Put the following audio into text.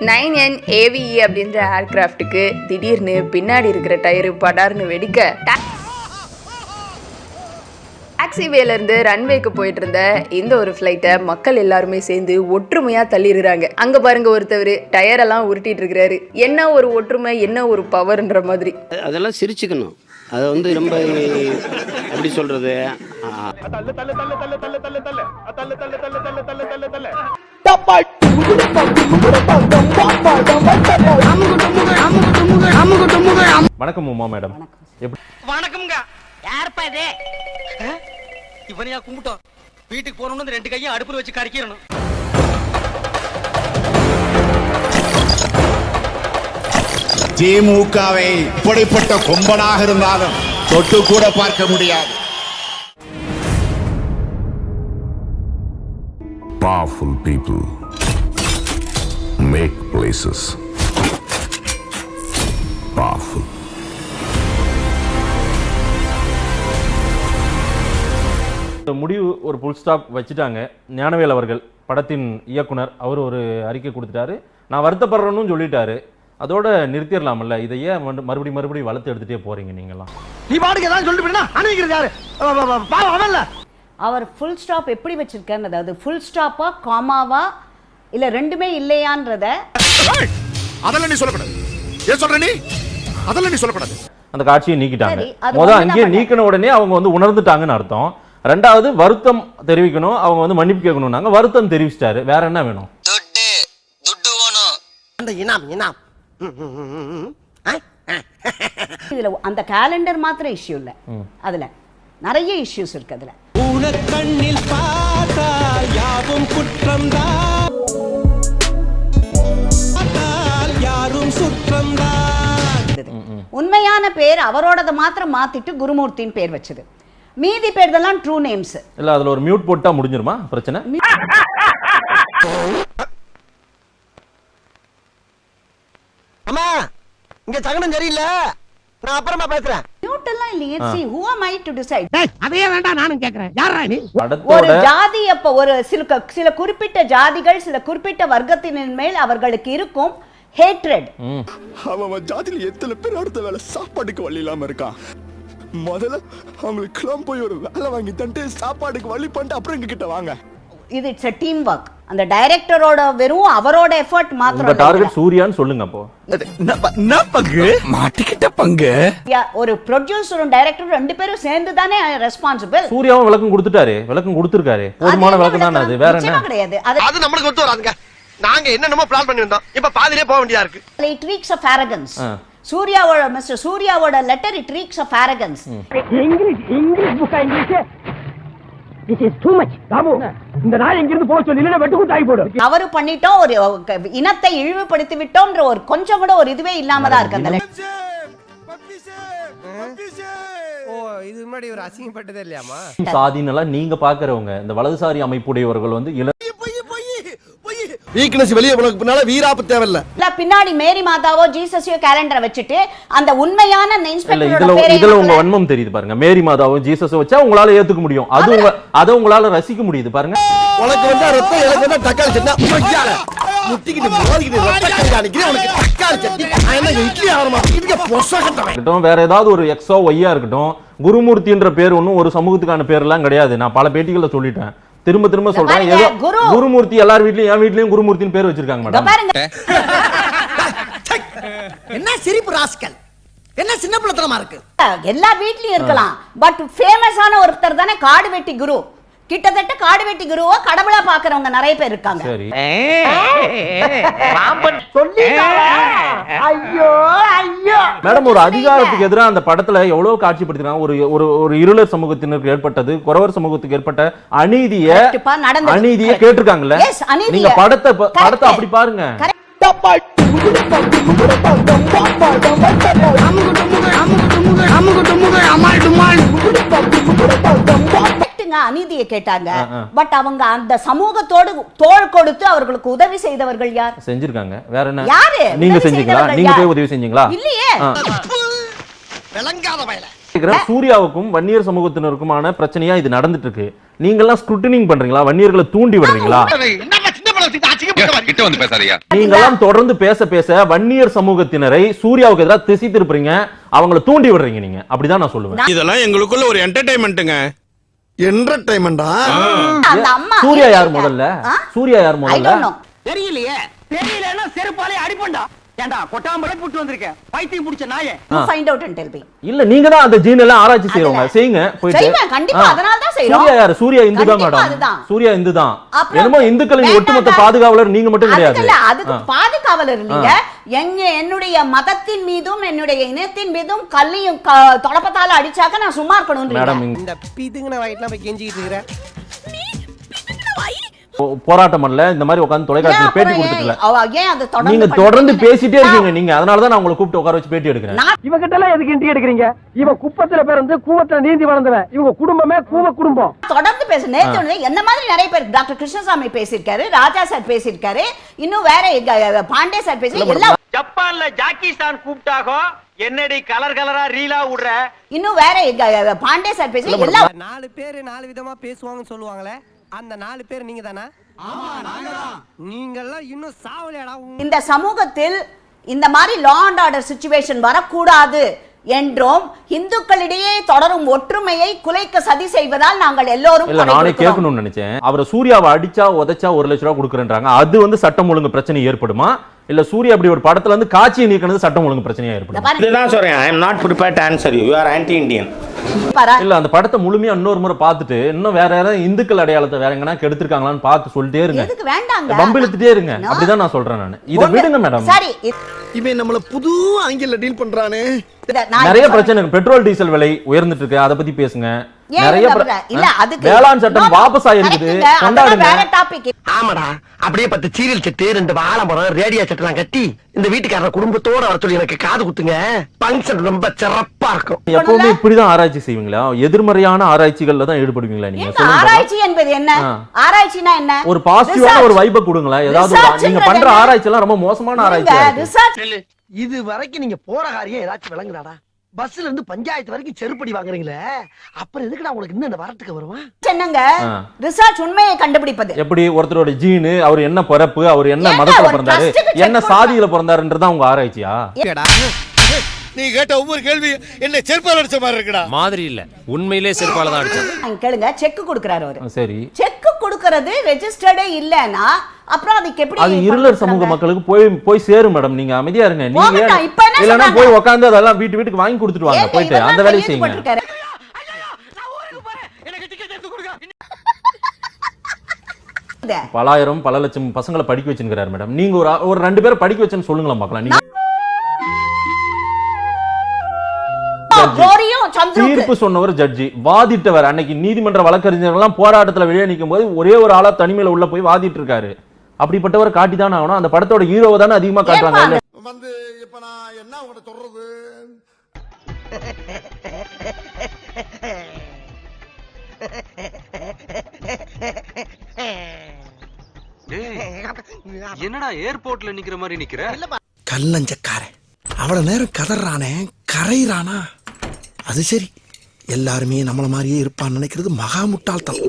9N AVE அப்படின்ற ஏர்கிராஃப்ட்டுக்கு திடீர்னு பின்னாடி இருக்கிற டயரு படார்னு வெடிக்க டாக்ஸிவேல இருந்து ரன்வேக்கு போயிட்டு இருந்த இந்த ஒரு ஃபிளைட்டை மக்கள் எல்லாருமே சேர்ந்து ஒற்றுமையா தள்ளிடுறாங்க. அங்க பாருங்க, ஒருத்தவர் டயரெல்லாம் உருட்டிட்டு இருக்கிறாரு. என்ன ஒரு ஒற்றுமை, என்ன ஒரு பவர்ன்ற மாதிரி. அதெல்லாம் சிரிச்சுக்கணும். அது வந்து ரொம்ப எப்படி சொல்றது, வணக்கம் உமா மேடம். வணக்கம்ங்க. யார்ப்பா இது? இவனையா கும்பிட்டோம். வீட்டுக்கு போறோம்னு ரெண்டு கையும் அடுப்புல வச்சு கறிக்கிறணும். திமுகவை இப்படிப்பட்ட கொம்பனாக இருந்தாலும் தொட்டு கூட பார்க்க முடியாது. Powerful people make places powerful. இந்த முடிவு ஒரு புல் ஸ்டாப் வச்சுட்டாங்க. ஞானவேல் அவர்கள், படத்தின் இயக்குனர், அவர் ஒரு அறிக்கை கொடுத்துட்டாரு. நான் வருத்தப்படுறேன்னு சொல்லிட்டாரு. அதோட நிறுத்திடலாம்ல, இதை ஏன் மறுபடியும் வளர்த்து எடுத்துட்டே போறீங்க நீங்களாம்? நீ பாட்டுக்கு ஏதாவது சொல்லிட்டு போனா அனுப்பிக்கிறது யாரு? அவன்ல அவர் ஃபுல் ஸ்டாப் எப்படி வச்சிருக்காரு, அதாவது ஃபுல் ஸ்டாப்பா காமாவா இல்ல ரெண்டுமே இல்லையான்றத அதெல்லாம் நீ சொல்லக்கூடாது. ஏன் சொல்ற நீ? அதெல்லாம் நீ சொல்லக்கூடாது. அந்த காட்சியை நீக்கிட்டாங்க. சரி, அது முதல் வந்து அங்கேயே நம்ம நீக்கின உடனே அவங்க வந்து உணர்ந்துட்டாங்கன்னு அர்த்தம். ரெண்டாவது வருத்தம் தெரிவிக்கணும், அவங்க வந்து மன்னிப்பு கேட்கணும். வருத்தம் தெரிவிச்சிட்டாரு, வேற என்ன வேணும்? துட்டு வேணும். அந்த இனாம் இதுல அந்த கேலண்டர் மாத்திரம் இஷ்யூ இல்ல, அதுல நிறைய இஷ்யூஸ் இருக்கு. அதுல கண்ணில் பார்த்தா யாவும் குற்றம்தான், யாரும் சுற்றம்தான். உண்மையான பேர் அவரோடத மாத்திரம் மாத்திட்டு குருமூர்த்தின்னு பேர் வச்சது. மீதி பேர்தெல்லாம் ட்ரூ நேம்ஸ். இல்ல அதுல ஒரு மியூட் போட்டா முடிஞ்சிருமா பிரச்சனை? அம்மா, இங்க சகனம் சரியில்லை, நான் அப்புறமா பேசுறேன். மியூட் எல்லாம் இல்லையே. see who am I to decide? அதையே வேண்டாம் நானும் கேக்குறேன். யாரா நீ? ஒரு படத்தோட ஜாதி, அப்ப ஒரு சில குறிப்பிட்ட ஜாதிகள், சில குறிப்பிட்ட வர்க்கத்தின் மேல் அவர்களுக்கு இருக்கும் ஹேட்ரட். அவன் ஜாதியில எத்தனை பேர் அடுத்த வேலை சாப்பாட்டுக்கு வழி இல்லாம இருக்கான். முதல்ல அவங்களுக்குலாம் போய் ஒரு வேலை வாங்கி தந்துட்டு சாப்பாட்டுக்கு வழி பண்ணிட்டு அப்புறம் எங்க கிட்ட வாங்க. இது இட்ஸ் a team work. அந்த டைரக்டரோட வெறும் அவரோட எஃபர்ட் மாத்திரம் உங்க டார்கெட் சூர்யான்னு சொல்லுங்க. அப்போ பங்கு மாட்டிக்கிட்ட பங்கு. ஒரு ப்ரொடியூசரும் டைரக்டரும் ரெண்டு பேரும் சேர்ந்து தானே ரெஸ்பான்சிபிள். சூர்யாவும் விளக்கம் கொடுத்துட்டாரு, விளக்கம் கொடுத்திருக்காரு. போதுமான விளக்கம் தானே அது, வேற என்ன? கிடையாது. அது நம்மளுக்கு ஒத்து வராதுங்க. நாங்க என்னென்னமோ பிளான் பண்ணி வந்தோம், இப்ப பாதியிலே போக வேண்டியதா இருக்கு. it reeks of arrogance. சூர்யாவோட மிஸ்டர் சூர்யாவோட letter it reeks of arrogance. English புக்கா English? This is too much. பாபு, இந்த நாய் எங்க இருந்து போக சொல்லி இல்ல வெட்டு குத்தாய் போடு. தவறு பண்ணிட்டோம், ஒரு இனத்தை இழிவுபடுத்தி விட்டோம்ன்ற ஒரு கொஞ்சம் கூட ஒரு இதுவே இல்லாம தான் இருக்கு அந்த letter. ஓ, இது முன்னாடி ஒரு அசிங்கப்பட்டதே இல்லையாமா? சாதினெல்லாம் நீங்க பாக்குறவங்க, இந்த வலதுசாரி அமைப்புடையவர்கள் வந்து வீக்னஸ் வெளியே உனக்கு பின்னால வீராப்பு தேவையில்ல. இல்ல பின்னாடி மேரி மாதாவோ ஜீசஸையோ கேலண்டரை வச்சுட்டு அந்த உண்மையான இதுல உங்க வன்மம் தெரியுது பாருங்க. மேரி மாதாவும் ஜீசஸை வச்சா உங்களால ஏத்துக்க முடியும், அதை உங்களால ரசிக்க முடியுது பாருங்க. உனக்கு வந்தா ரத்தம், எனக்கு வந்தா தக்காளி சட்னி. மச்சால முட்டிக்கிட்டு மோதிக்கிட்டு ரத்த கண்டானிக்கு உனக்கு தக்காளி சட்னி. என்ன இட்லி ஆரமா இதுக்கு பொசகட்டவே இருக்கட்டும். வேற ஏதாவது ஒரு எக்ஸோ ஒய்யா இருக்கட்டும். குருமூர்த்தின்ற பேர் ஒன்னும் ஒரு சமூகத்துக்கான பேர் எல்லாம் கிடையாது. நான் பல பேட்டிகள்ல சொல்லிட்டேன், திரும்ப சொல்றேன். ஏதோ குருமூர்த்தி எல்லார் வீட்லயும், என் வீட்லயும் குருமூர்த்தின்னு பேர் வச்சிருக்காங்க மேடம். என்ன சிரிப்பு ராஸ்கல், என்ன சின்ன பிள்ளைத்தனமா இருக்கு. எல்லா வீட்லயும் இருக்கலாம், பட் ஃபேமஸான ஒருத்தர் தானே காடு வெட்டி குரு. கிட்டத்தட்ட காடு வெட்டி குருவோ கடவுளா பாக்குறவங்க நிறைய பேர் இருக்காங்க. சரி, ஐயோ ஐயோ மேடம், ஒரு அதிகாரத்துக்கு எதிராக அந்த படத்துல எவ்வளவு காட்சிப்படுத்தினாங்க. ஒரு இருளர் சமூகத்தினருக்கு ஏற்பட்டது, குறவர் சமூகத்துக்கு ஏற்பட்ட அநீதியை கேட்டிருக்காங்கல்ல. நீங்க படத்தை அப்படி பாருங்க. அநீதியை கேட்டாங்க, பட் அவங்க அந்த சமூகத்தோடு தோள் கொடுத்து அவர்களுக்கு உதவி செய்தவர்கள் யார்? செஞ்சிருக்காங்க. வேற என்ன? யாரு? நீங்க செஞ்சீங்களா? நீங்க போய் உதவி செஞ்சீங்களா? இல்லையே. விளங்காத வயல. சூர்யாவுக்கும் வன்னியர் சமூகத்தினருக்குமான பிரச்சனையா இது நடந்துட்டு இருக்கு. நீங்க எல்லாம் ஸ்க்ரூட்டினிங் பண்றீங்களா? வன்னியர்களை தூண்டி விடுறீங்களா? என்ன சின்ன பழம் கிட்ட வந்து பேசாதயா. நீங்கெல்லாம் தொடர்ந்து பேச பேச வன்னியர் சமூகத்தினரை சூர்யாவுக்கு எதிராக திசை திருப்புறீங்க, அவங்கள தூண்டி விடுறீங்க நீங்க. அப்படிதான் நான் சொல்லுவேன். இதெல்லாம் எங்களுக்குள்ள ஒரு என்டர்டைன்மெண்ட்டுங்க. என்டர்டைன்மெண்டா? அந்த அம்மா சூர்யா யார் முதல்ல? சூர்யா யார் முதல்ல? தெரியலையே. தெரியலன்னா செருப்பாலே அடிப்பண்டா. ஏண்டா கொட்டாம்பளை புட்டு வந்திருக்கேன், பைத்தியம் பிடிச்ச நாயே. Find out and tell me. இல்ல நீங்க தான் அந்த ஜீன் எல்லாம் ஆராய்ச்சி செய்றவங்க. செய்யுங்க போயிட்டு. செய்வேன் கண்டிப்பா, அதனால தான் செய்றோம். சூர்யா யார்? சூர்யா இந்து தான் கண்டிப்பா மேடம். அதுதான். சூர்யா இந்து தான். அப்புறம் என்னமோ இந்துக்களின் வேண்டாம் ஒட்டுமொத்த தான். பாதுகாவலர் நீங்க மட்டும் கிடையாது. இல்ல அதுக்கு பாதுகாவலர் இல்லைங்க. என்னுடைய மதத்தின் மீதும் என்னுடைய இனத்தின் மீதும் கல்லையும் தொடப்பத்தால அடிச்சாக்க நான் சும்மா இருக்கணும். மேடம் இந்த பிதுங்கின வாயிட்டெல்லாம் போய் கெஞ்சிக்கிட்டு இருக்கிறேன். போராட்டம் பண்ணல, இந்த மாதிரி உட்கார்ந்து தொலைக்காட்சியில பேட்டி கொடுத்துட்டல. நீங்க தொடர்ந்து தொடர்ந்து பேசிட்டே இருக்கீங்க. நீங்க அதனால தான் நான் உங்களை கூப்பிட்டு உட்கார வச்சு பேட்டி எடுக்கிறேன். இவகிட்ட எல்லாம் எதுக்கு இன்டி எடுக்கிறீங்க? இவன் குப்பத்துல பிறந்து கூவத்துல நீந்தி வளர்ந்தவன். இவங்க குடும்பமே கூவ குடும்பம். தொடர்ந்து பேச நேத்து என்ன மாதிரி நிறைய பேர் டாக்டர் கிருஷ்ணசாமி பேசியிருக்காரு, ராஜா சார் பேசியிருக்காரு, இன்னும் வேற பாண்டே சார் பேசி எல்லாம். ஜப்பான்ல ஜாக்கிஸ்தான் கூப்பிட்டாகோ என்னடி கலர் கலரா ரீலா விடுற. இன்னும் வேற பாண்டே சார் பேசி எல்லாம். 4 பேர் 4 விதமா பேசுவாங்கன்னு சொல்லுவாங்களே, அந்த 4 பேர் நீங்க தானா? நீங்கெல்லாம் இன்னும் சாவலையாடா. இந்த சமூகத்தில் இந்த மாதிரி லா அண்ட் ஆர்டர் சிச்சுவேஷன் வரக்கூடாது என்றும் இந்துக்களிடையே தொடரும் ஒற்றுமையை குலைக்க சதி செய்வதால் நாங்கள் எல்லோரும் இல்ல நானே கேட்கணும்னு நினைச்சேன். அவரை சூர்யாவை அடிச்சா உதைச்சா 1 லட்சம் ரூபாய் கொடுக்குறேன்றாங்க. அது வந்து சட்டம் ஒழுங்கு பிரச்சனை ஏற்படுமா? இல்ல சூர்யா அப்படி ஒரு படத்துல வந்து காட்சியை நீக்கினது சட்டம் ஒழுங்கு பிரச்சனையா ஏற்படும்? இதுதான் சொல்றேன். I am not prepared to answer you. You are anti Indian. இல்ல அந்த படத்தை முழுமையா இன்னொரு முறை பார்த்துட்டு இன்னும் வேற யாராவது இந்துக்கள் அடையாளத்தை வேற எங்கனா கெடுத்திருக்காங்களான்னு பார்த்து சொல்லிட்டே இருங்க. எதுக்கு வேண்டாங்க? பம்பிழுத்துட்டே இருங்க. அப்படிதான் நான் சொல்றேன் நான். இத விடுங்க மேடம். சரி, இவன் நம்மள புது ஆங்கிள்ல டீல் பண்றானே. நிறைய பிரச்சனை. பெட்ரோல் டீசல் விலை உயர்ந்துட்டு இருக்கு, அத பத்தி பேசுங்க. நிறைய வேளாண் சட்டம் வாபஸ் ஆயிருக்குது, கொண்டாடுங்க. ஆமாடா, அப்படியே 10 சீரியல் செட்டு 2 வாழைமரம் ரேடியோ செட்டுலாம் கட்டி இந்த வீட்டுக்காரர் குடும்பத்தோட வர சொல்லி எனக்கு காது குத்துங்க. பங்கன் ரொம்ப சிறப்பா இருக்கும். எப்பவுமே இப்படிதான் ஆராய்ச்சி செய்வீங்களா? எதிர்மறையான ஆராய்ச்சிகள்ல தான் ஈடுபடுவீங்களா நீங்க? ஆராய்ச்சி என்பது என்ன? ஆராய்ச்சினா என்ன? ஒரு பாசிட்டிவான ஒரு வைப கொடுங்களா? ஏதாவது நீங்க பண்ற ஆராய்ச்சி எல்லாம் ரொம்ப மோசமான ஆராய்ச்சி. இது வரைக்கும் நீங்க போற காரியம் ஏதாச்சும் விளங்குறாடா? பஸ்ல இருந்து பஞ்சாயத்து வரைக்கும் செருப்படி வாங்குறீங்களே, அப்புறம் எதுக்குடா உங்களுக்கு இன்னும் இந்த வரட்டுக்கு வருவான்? என்னங்க ரிசர்ச் உண்மையை கண்டுபிடிப்பது. எப்படி ஒருத்தரோட ஜீனு, அவர் என்ன பிறப்பு, அவர் என்ன மதத்துல பிறந்தாரு, என்ன சாதியில பிறந்தாருன்றதா உங்க ஆராய்ச்சியா? நீ கேட்ட ஒவ்வொரு கேள்வி என்ன செருப்பால அடிச்ச மாதிரி இருக்குடா. மாதிரி இல்ல, உண்மையிலே செருப்பால தான் அடிச்சான். கேளுங்க, செக் கொடுக்கறாரு அவரு. சரி, செக் கொடுக்கிறது ரெஜிஸ்டர்டே இல்லனா அப்புறம் அதுக்கு எப்படி? அது இருளர் சமூக மக்களுக்கு போய் சேரும் மேடம். நீங்க அமைதியா இருங்க. நீங்க இல்லனா போய் உட்கார்ந்து அதெல்லாம் வீட்டுக்கு வாங்கி கொடுத்துட்டு வாங்க. போயிட்டு அந்த வேலையை செய்யுங்க. பலாயிரம் பல லட்சம் பசங்களை படிக்க வச்சிருக்காரு மேடம். நீங்க ஒரு 2 பேரை படிக்க வச்சேன்னு சொல்லுங்களா பார்க்கலாம். நீங்க தீர்ப்பு சொன்னவர் ஜட்ஜி, வாதிட்டவர் அன்னைக்கு நீதிமன்ற வழக்கறிஞர்கள் எல்லாம் போராட்டத்துல வெளியே நிற்கும் போது ஒரே ஒரு ஆளா தனிமையில உள்ள போய் வாதிட்டு இருக்காரு. அப்படிப்பட்டவர் காட்டிதான் ஆகணும். அந்த படத்தோட ஹீரோவை தானே அதிகமா காட்டுறாங்க. வந்து இப்ப நான் என்ன உங்கள்ட்ட சொல்றது? என்னடா ஏர்போர்ட்ல நிக்கிற மாதிரி நிக்கிற? கல்லஞ்சக்காரன் அவ்வளவு நேரம் கதறானே, கரையிறானா? அது சரி, எல்லாருமே நம்மள மாதிரியே இருப்பான்னு நினைக்கிறது மகா முட்டாள்தான்.